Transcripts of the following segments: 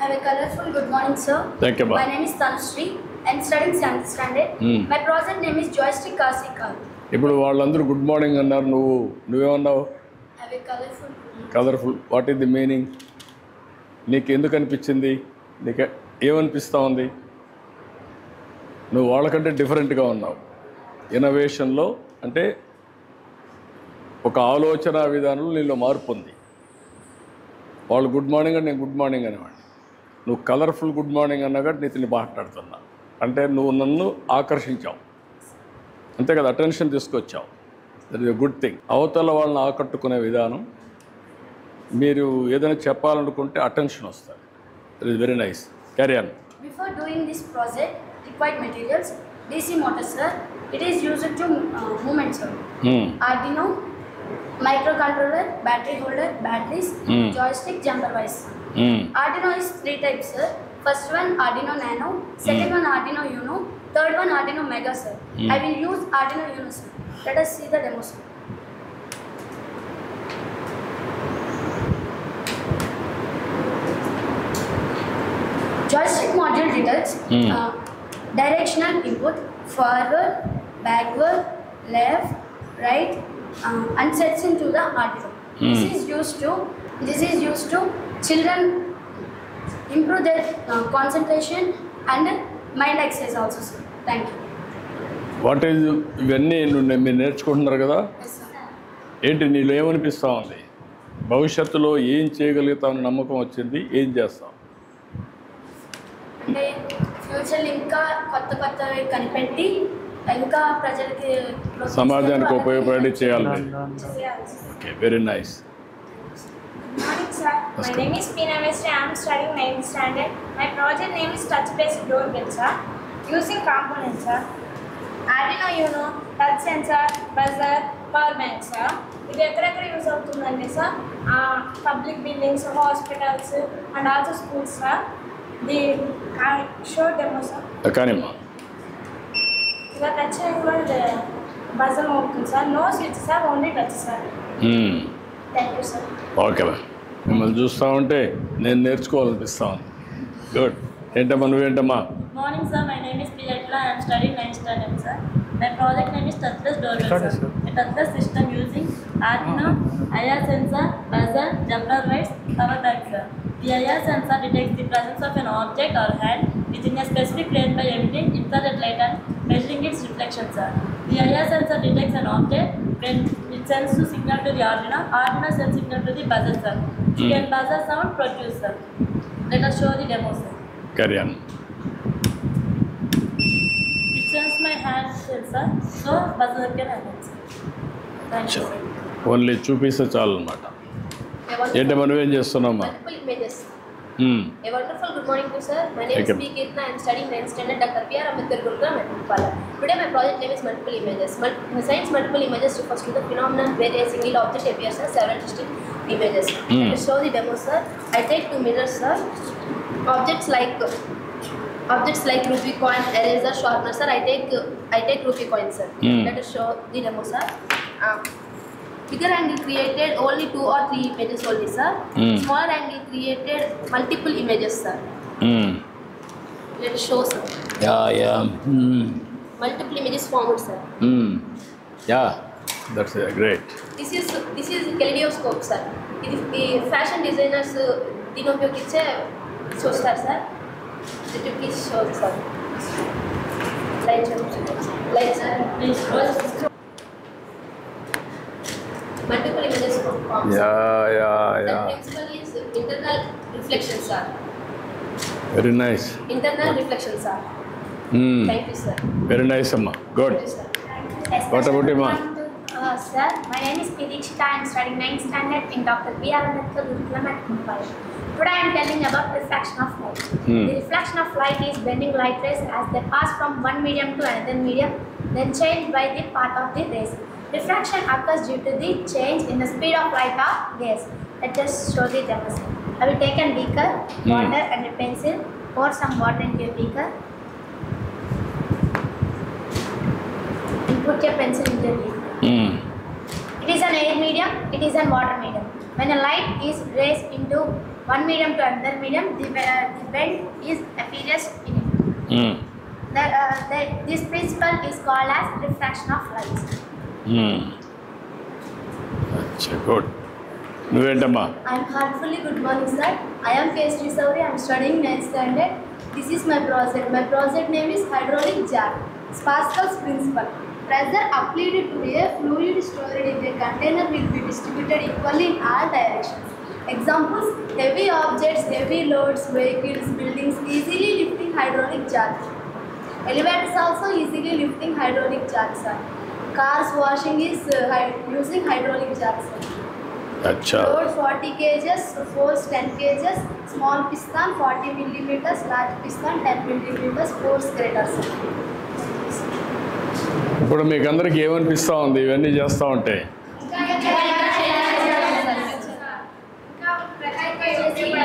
Have a colorful good morning, sir. Thank you, ma'am. My name is Tanushree. I am studying 7th standard. My project name is Joystick Kasika. ఇప్పుడు వాళ్ళందరూ good morning అన్నారు, నువ్వేమన్నావు? Have a colorful good morning. Colourful. What is the meaning? నీకు ఎందుకు అనిపించింది? నీకు ఏమనిపిస్తూ ఉంది? నువ్వు వాళ్ళకంటే డిఫరెంట్గా ఉన్నావు. ఇన్నోవేషన్లో అంటే ఒక ఆలోచన విధానంలో నీలో మార్పు ఉంది. వాళ్ళు గుడ్ మార్నింగ్ అని నేను గుడ్ మార్నింగ్ అనేవాడిని. నువ్వు కలర్ఫుల్ గుడ్ మార్నింగ్ అన్నాగా నీతిని మాట్లాడుతున్నా అంటే నువ్వు నన్ను ఆకర్షించావు, అంతే కదా, అటెన్షన్ తీసుకొచ్చావు. That is a good thing. అవతల వాళ్ళని ఆకట్టుకునే విధానం, మీరు ఏదైనా చెప్పాలనుకుంటే అటెన్షన్ వస్తుంది. That is very nice. Carry on. Before doing this project, required materials, DC motor, sir. It is used to movement, sir. Arduino, microcontroller, battery holder, batteries, joystick, jumper wise. Arduino is 3 types, sir. First one Arduino Nano, second one Arduino Uno, third one Arduino Mega, sir. I will use Arduino Uno, sir. Let us see the demo, sir. Joystick module detects directional input, forward, backward, left, right, and sets into the Arduino. This is used to children improve their concentration and mind exercise also, sir. Thank you. What is ఇవన్నీ మీరు నేర్చుకుంటున్నారు కదా, Yes, sir. ఏంటి నీలో ఏమనిపిస్తూ ఉంది? భవిష్యత్తులో ఏం చేయగలుగుతామని నమ్మకం వచ్చింది? ఏం చేస్తాం? అంటే ఫ్యూచర్లో ఇంకా కొత్తవి కనిపెట్టి ఇంకా ప్రజలకి సమాజానికి ఉపయోగపడి చేయాలి. చేయాలి. Okay, very nice. Good morning, sir. My name is Pina West. I am studying 9th standard. My project name is touch-based doorbell, sir. Using components, sir. Arduino Uno, touch sensor, buzzer, power bank, sir. ఇది ఎక్కడెక్కడ use అవుతుందంటే sir public buildings, hospitals and also schools, sir. The show demo, sir. కానీమ్మా, ఇలా touch కూడా buzzer అవుతుంది, sir. No switch, sir. Only touch, sir. Thank you, sir. Okay బా, మిమ్మల్ని చూస్తూ ఉంటే నేను నేర్చుకోవాలనిపిస్తా ఉంది. గుడ్. ఏంటమ్మా, నువ్వేంటమ్మా? Morning, sir. My name is Piyatla. I am studying 9th standard, sir. My project name is touchless doorbell, sir. A touchless system using Arduino, IR sensor, buzzer, jumper lights, power bank, sir. The IR sensor detects the presence of an object or hand within a specific range by emitting infrared light and measuring its reflection, sir. The IR sensor detects an object when it sends the signal to the Arduino. Arduino sends signal to the buzzer, sir. When buzzer sound produce, sir. Let us show the demo, sir. Carry on. It sends my hand sensor, so buzzer can happen, sir. Thank you, sir. Only చూపిస్తే చాలు అనమాట. ఏంటమ్మా, నువ్వేం చేస్తున్నామ్మా? Multiple images. A wonderful good morning to sir. My name is Okay. P. Kirtna. I am studying 9th standard Dr. P.R. Ambedkar Gurukulam at Uppala. Today my project name is multiple images. In science, multiple images refers to the phenomenon where a single object appears as several distinct images. To show the demo, sir, I take 2 mirrors, sir. Objects like rupee coin, eraser, sharpener, sir. I take rupee coin, sir. Let us show the demo, sir. Bigger angle created only 2 or 3 images only, sir. Smaller angle created multiple images, sir. Let us show, sir. Yeah. Multiple images formed, sir. Yeah, that's great. This is kaleidoscope, sir. ఇది fashion designers దీని ఉపయోగించే చూస్తారు, sir. Please show, sir. Light sir. Multiple images formed. Yeah. The principle is internal reflection, sir. Very nice. Internal reflection, sir. Thank you, sir. Very nice, amma. Good. Thank you, sir. What about you, ma? Sir, my name is Pidikshita. I am studying 9th standard in Dr. B.R. Ambedkar Gurukulam at Mumbai. Today I am telling about refraction of light. The reflection of light is bending light rays as they pass from one medium to another medium, then change by the path of the rays. Refraction occurs due to the change in the speed of light or gas. Let us show the demonstration. I will take a beaker, water and a pencil, pour some water into a beaker, and put your pencil into a beaker. It is an air medium, it is a water medium. When a light is raised into one medium to another medium, the bend is appears in it. This principle is called as refraction of light. Good. నువ్వేంటమ్మా? I am heartfully good morning, sir. I am K.S. Sauri. I am studying 9th standard. This is my project. My project name is hydraulic jar. Pascal's principle. Pressure applied to a fluid stored in a container will be distributed equally in all directions. Examples: heavy objects, heavy loads, vehicles, buildings easily lifting hydraulic charge. Elevators also easily lifting hydraulic charge, sir. Cars washing is using hydraulic charge, sir. అచ్చా. Load 40 kgs, force 10 kgs, small piston 40 millimeters, large piston 10 millimeters, force greater, sir. ఇప్పుడు మీకు అందరికి ఏమనిపిస్తూ ఉంది ఇవన్నీ చేస్తూ ఉంటే?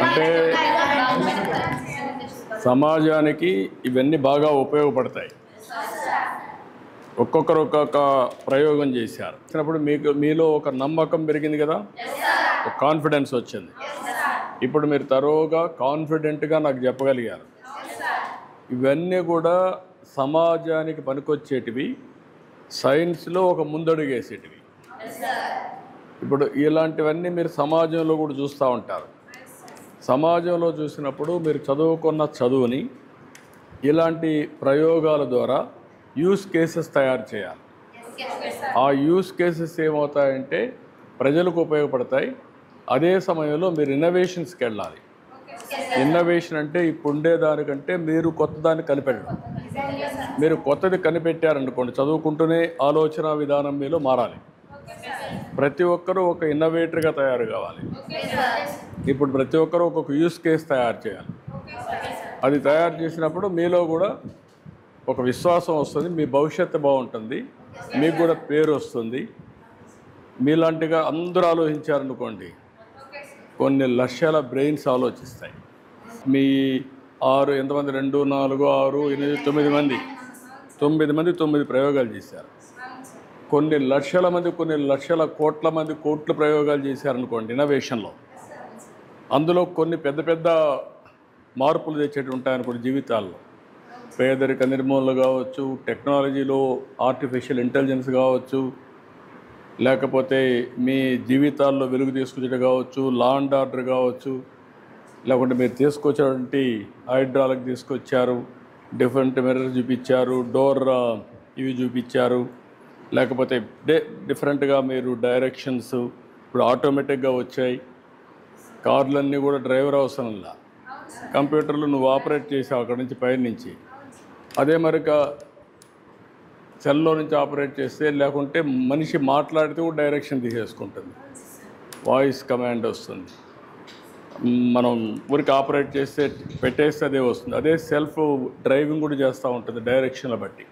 అంటే సమాజానికి ఇవన్నీ బాగా ఉపయోగపడతాయి. ఒక్కొక్కరు ఒక్కొక్క ప్రయోగం చేశారు. వచ్చినప్పుడు మీలో ఒక నమ్మకం పెరిగింది కదా, ఒక కాన్ఫిడెన్స్ వచ్చింది. ఇప్పుడు మీరు తరోగా కాన్ఫిడెంట్గా నాకు చెప్పగలిగారు. ఇవన్నీ కూడా సమాజానికి పనికొచ్చేటివి, సైన్స్లో ఒక ముందడుగేసేటివి. ఇప్పుడు ఇలాంటివన్నీ మీరు సమాజంలో కూడా చూస్తూ ఉంటారు. సమాజంలో చూసినప్పుడు మీరు చదువుకున్న చదువుని ఇలాంటి ప్రయోగాల ద్వారా యూస్ కేసెస్ తయారు చేయాలి. ఆ యూస్ కేసెస్ ఏమవుతాయంటే ప్రజలకు ఉపయోగపడతాయి. అదే సమయంలో మీరు ఇన్నోవేషన్స్కి వెళ్ళాలి. ఇన్నోవేషన్ అంటే ఇప్పుడు ఉండేదానికంటే మీరు కొత్త దాన్ని కనిపెట్టడం. మీరు కొత్తది కనిపెట్టారనుకోండి, చదువుకుంటూనే ఆలోచన విధానం మీలో మారాలి. ప్రతి ఒక్కరూ ఒక ఇన్నోవేటర్గా తయారు కావాలి. ఇప్పుడు ప్రతి ఒక్కరూ ఒక్కొక్క యూస్ కేస్ తయారు చేయాలి. అది తయారు చేసినప్పుడు మీలో కూడా ఒక విశ్వాసం వస్తుంది, మీ భవిష్యత్తు బాగుంటుంది, మీకు కూడా పేరు వస్తుంది. మీలాంటిగా అందరూ ఆలోచించారనుకోండి, కొన్ని లక్షల బ్రెయిన్స్ ఆలోచిస్తాయి. మీ 6 ఎంతమంది 2, 4, 6, 8, 9 మంది 9 ప్రయోగాలు చేశారు. కొన్ని లక్షల మంది, కొన్ని లక్షల కోట్ల మంది కోట్ల ప్రయోగాలు చేశారనుకోండి ఇన్నోవేషన్లో. అందులో కొన్ని పెద్ద పెద్ద మార్పులు తెచ్చేటి ఉంటాయనుకోండి జీవితాల్లో. పేదరిక నిర్మూలన కావచ్చు, టెక్నాలజీలో ఆర్టిఫిషియల్ ఇంటెలిజెన్స్ కావచ్చు, లేకపోతే మీ జీవితాల్లో వెలుగు తీసుకొచ్చేది కావచ్చు, లా అండ్ ఆర్డర్ కావచ్చు, లేకుంటే మీరు తీసుకొచ్చినటువంటి హైడ్రాలిక్ తీసుకొచ్చారు, డిఫరెంట్ మిర్రర్ చూపించారు, డోర్ ఇవి చూపించారు, లేకపోతే డిఫరెంట్గా మీరు డైరెక్షన్స్ ఇప్పుడు ఆటోమేటిక్గా వచ్చాయి. కార్లన్నీ కూడా డ్రైవర్ అవసరంలా, కంప్యూటర్లు నువ్వు ఆపరేట్ చేసావు అక్కడి నుంచి పైనుంచి. అదే మరిక సెల్లో నుంచి ఆపరేట్ చేస్తే, లేకుంటే మనిషి మాట్లాడితే కూడా డైరెక్షన్ తీసేసుకుంటుంది, వాయిస్ కమాండ్ వస్తుంది. మనం ఊరికి ఆపరేట్ చేస్తే పెట్టేస్తే అదే వస్తుంది. అదే సెల్ఫ్ డ్రైవింగ్ కూడా చేస్తూ ఉంటుంది డైరెక్షన్ల బట్టి.